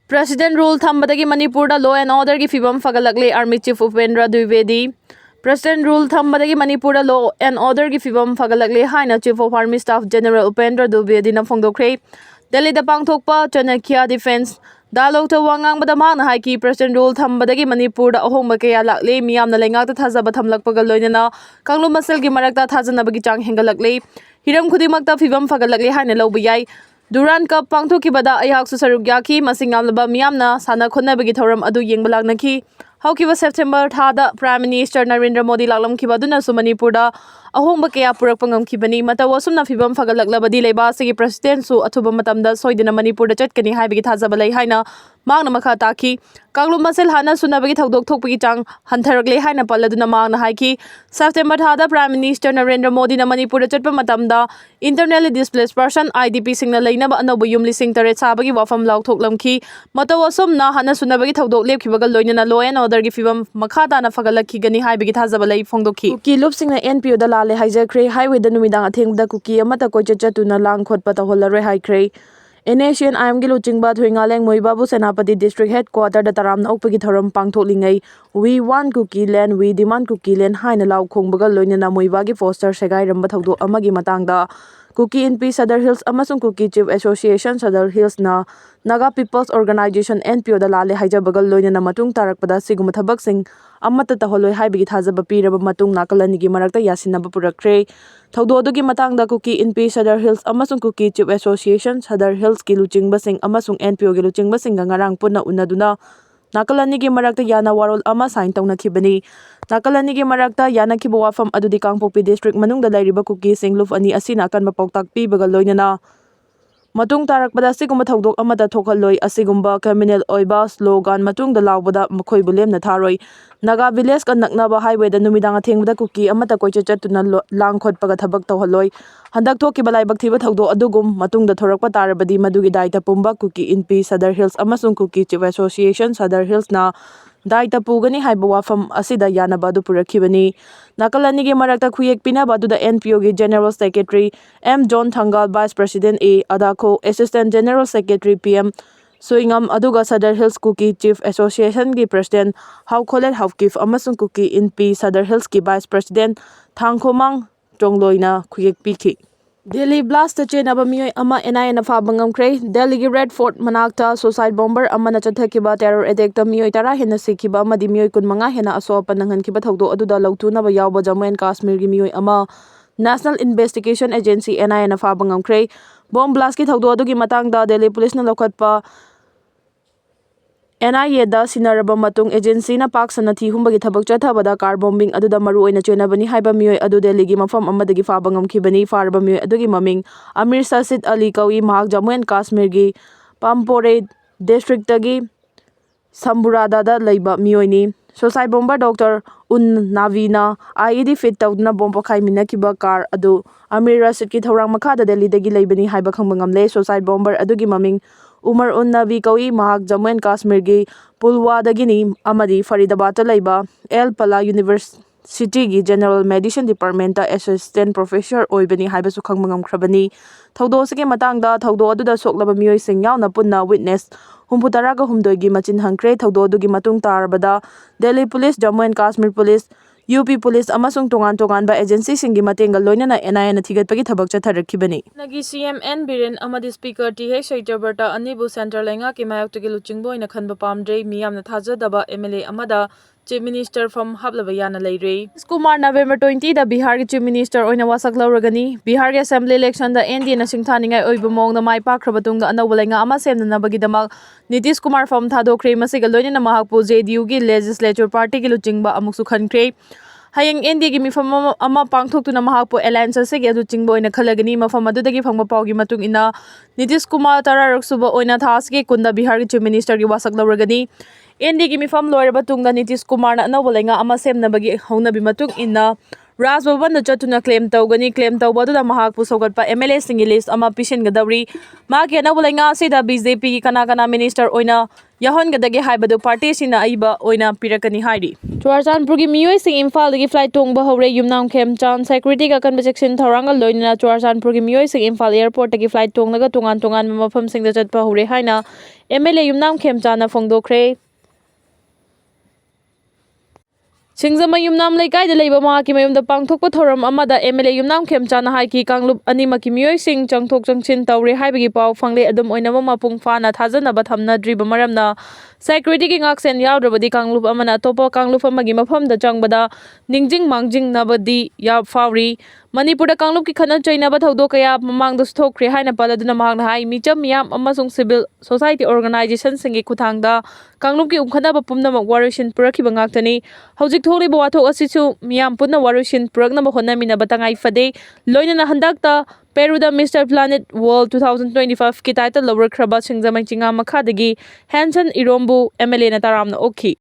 President rule thambadagi Manipur da law and order ki fibam fagalakle Army Chief Upendra Dwivedi. President rule thambadagi Manipur da law and order ki fibam fagalakle haina Chief of Army Staff General Upendra Dwivedi na phongdokre. Delhi da pangthokpa Chanakya Defense Dalok ta wangang bada mangna hai ki President rule thambadagi Manipur da ahongba kaya lakle miyam na lengak ta thajaba thamlakpaga loinana kanglu masal ki marakta thajanabagi chang hengalakle hiram khudimakta fibam fagalakle haina lawba yai. Duran Cup pangthokibada ayhak susaruk yaki masing yamlaba miyamna sana khonabagi thoram adu yengba lagnaki. Haukiba September thada Prime Minister Narendra Modi laklamkiba duna su Manipur da ahongba kaya purakpa ngamkibani matawa sumna fibam fagalaklabadi leiba sigi President su athuba matamda soidina Manipur da chatkani haibagi thajaba lei haina mangna makha taki. Kanglu masel hana sunabagi thodok thokpagi chang hantharakle haina palladuna mangna haiki. September thada Prime Minister Narendra Modi na Manipur da chatpa matamda internally displaced person IDP singna leinaba anoba yumli sing tare sabagi wafam laukthoklamki matawa sumna hana sunabagi thodok lepkibaga loinana law and order gi fibam makhata na fagalakki gani haibagi thajaba lei phongdokhi. Kuki lupsingna NPO da lale haijakre highway da numidang athengda kuki amata koi chatuna lang khotpa tahollaroi haikre. Asian IM gi luchingba thuingaleng moibabu senapati district headquarter da taramna okpagi thoram pangthoklingai we want Kuki land we demand Kuki land haina law khongbaga loinana moibagi poster segai ramba thogdo amagi matangda Kuki NP Sadar Hills amasung Kuki Chief Association Sadar Hills na Naga People's Organization NPO da lale haijabaga loinana matung tarakpada siguma thabak sing amata taholoi haibigi thajaba piraba matung nakalanigi marakta yasinaba purakre thogdo adugi matangda Kuki NP Sadar Hills amasung Kuki Chief Association Sadar Hills ki luchingba sing amasung NPO gi luchingba sing ngarang punna unaduna nakalanigi marakta yana warol ama sign tawnakhibani nakalanigi marakta yana khibo wafam adudi Kangpokpi district manungda lairiba Kuki singluf ani asina kan mapautak pibaga loinana matung tarakpada sigumba thogdok amada thokhalloi asigumba criminal oiba slogan matungda lawbada makhoi bulem na tharoi Naga village ka naknaba highway da numidang athengda Kuki amata koicha chatuna lang khotpaga thabak tawhalloi handak thoki balai bakthi thogdo adugum matungda thorakpa tarabadi madugi daita pumba Kuki NP Sadar Hills amasung Kuki Chief Association Sadar Hills na daita pugani haiba wafam asida yanaba du purakhibani nakalanigi marakta khuyek pinaba du da NPO gi General Secretary M John Thangal Vice President A Adako Assistant General Secretary PM Suingam aduga Sadar Hills Kuki Chief Association gi President Haukholet Haukif amasung Kuki NP Sadar Hills ki Vice President Thangkhomang Chongloina khuyek pikhi Delhi blast chenaba miyoi ama NIA na fabangam kre Delhi gi Red Fort manakta suicide bomber ama na chathakiba terror attack ta miyoi tara hena sikhiba amadi miyoi kunmanga hena asopa nanghankiba thogdo aduda lautunaba yawba Jammu and Kashmir gi miyoi ama National Investigation Agency NIA na fabangam kre bomb blast ki thogdo adugi matangda Delhi police na lokhatpa NIA da sinaraba matung agency na paksana thi humbagi thabak chathabada car bombing aduda maru oina chenabani haiba miyoi adu Delhi gi mafam amadagi fabangam khibani farba miyoi adugi maming Amir Sasid Ali kawi mahak Jammu and Kashmir gi Pampore district tagi Samburada da leiba miyoi ni suicide bomber Dr. Navina IED fit tawduna bomb pakhai minakiba car adu Amir Rasid ki thorang makhada Delhi dagi leibani haiba khangbangam le suicide bomber adugi maming Umar Navi kawi mahak Jammu and Kashmir gi Pulwadagini amadi Faridabad laiba El Pala University gi General Medicine Department ta Assistant Professor oibani haibasu khangmangam khrabani thogdo sigi matangda thogdo aduda soklaba miyoi sing yauna punna witness humputaraga humdoi gi machin hangkre thogdo adugi matung tarbada Delhi Police Jammu and Kashmir Police UP Police amasung tongan ba agency singi matenga loinana NIA na thigatpagi thabak chatharakibani nagi CMN Biren amadi speaker TH Shaitrabarta anibu center lenga ki mayaktugi luchingbo ina khanba pamdre miyamna thajadaba MLA amada Chief Minister from Hablabayana Leire. Kumar November 20 da Bihar ki Chief Minister oina wasak lauragani Bihar ki Assembly election da NDA na singthaningai oiba mong na mai pakhrabatung da anawba lenga ama semna bagi damak Nitish Kumar from thadokre masiga loinana mahakpu JDU gi Legislature Party ki luchingba amuksu khankre Hayang NDA gi mifam ama pangthoktuna mahakpu alliance se gi adu chingbo oina khalagani mafam adudagi phangba pawgi matung ina Nitish Kumar tararak suba oina thasgi kunda Bihar ki Chief Minister gi wasak lauragani NDA gi mifam loiraba tungda Nitish Kumar na anawba lenga ama semna bagi haunabi matung ina Raj Bhavan Chatuna claim Togani claim Tobadu Mahak Pusogat MLA single list ama Pishin Gadari Makiana Bulenga Sida BJP Kanakana Minister Oina Yahon Gadagi Haibadu Party Sina Aiba Oina Pirakani Haidi. Chuarchan Purgi Mui sing Infal the flight Tong Bahore Yumnam Kem Chan Security Kakan Section Taranga Loina Chuarchan Purgi Mui sing Infal Airport the flight Tong Naga Tungan Tungan Mafam sing the Chat Pahure Haina MLA Yumnam Kem Chana Fongdo Kre Singzama Yumnam Laikai the Labor Maki Mayum the Pangtok Thorum Amada MLA Yumnam Kem Chana Haiki Kanglup Anima Kimui Sing Changtok Changchin Tauri Haibigi Pau Fangle Adam Oinama Pung Fana Tazana Batamna Dribamaramna Security King Ox and Yaudabadi Kanglup Amana Topo Kanglup Magima Pum the Changbada Ningjing Mangjing Nabadi Yab Fauri Manipur Kanglup Kana China Batodokaya Mang the Stoke Haina Paladuna Mang Hai Micham Yam Amasung Civil Society Organization Singi Kutanga Kangluki Ukana Pumna Warishin Puraki Bangaktani Hojik Toli Boato Asisu Miam Puna Warishin Puragna Honamina Batangai Fade Loina Handakta Peruda Mr. Planet World 2025 Kitaita Lower Kraba Singzamachinga Makadagi Hansen Irombu MLA Nataramna Oki